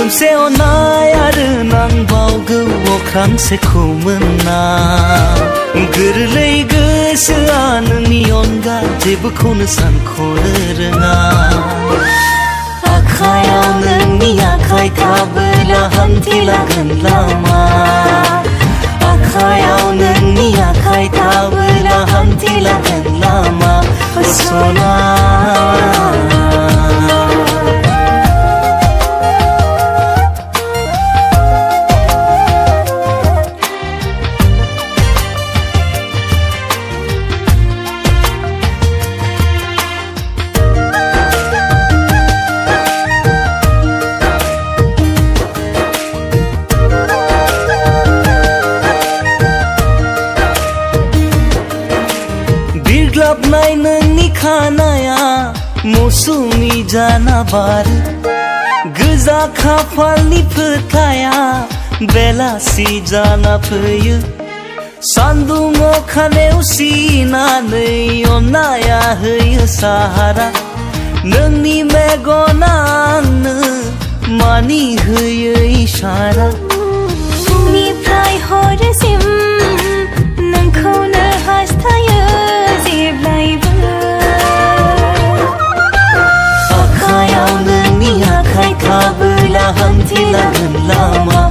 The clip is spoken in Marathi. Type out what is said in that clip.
खोमसे अननाय आरो नांबावगौ अख्रांसेखौ मोनना गोरलै गोसोआ नोंनि अनगा जेबोखौनो सानख'नो रोङा आखायाव नोंनि आखाय थाबोला हान्थिलांगोन लामा आखायाव नोंनि आखाय थाबोला हान्थिलांगोन लामा सना बिरग्लाबनाय नोंनि खानाया मौसुमि जाना बारो गोजा खाफालनि फोथाया बेलासि जाना फैयो सान्दुं अखा नेवसिनानै अननाया होयो साहारा नोंनि मेगना आंनो मानि होयो इसारा फुंनिफ्राय हरसिम नोंखौनो हास्थायो आखायाव नोंनि आखाय थाबोला हान्थिलांगोन लामा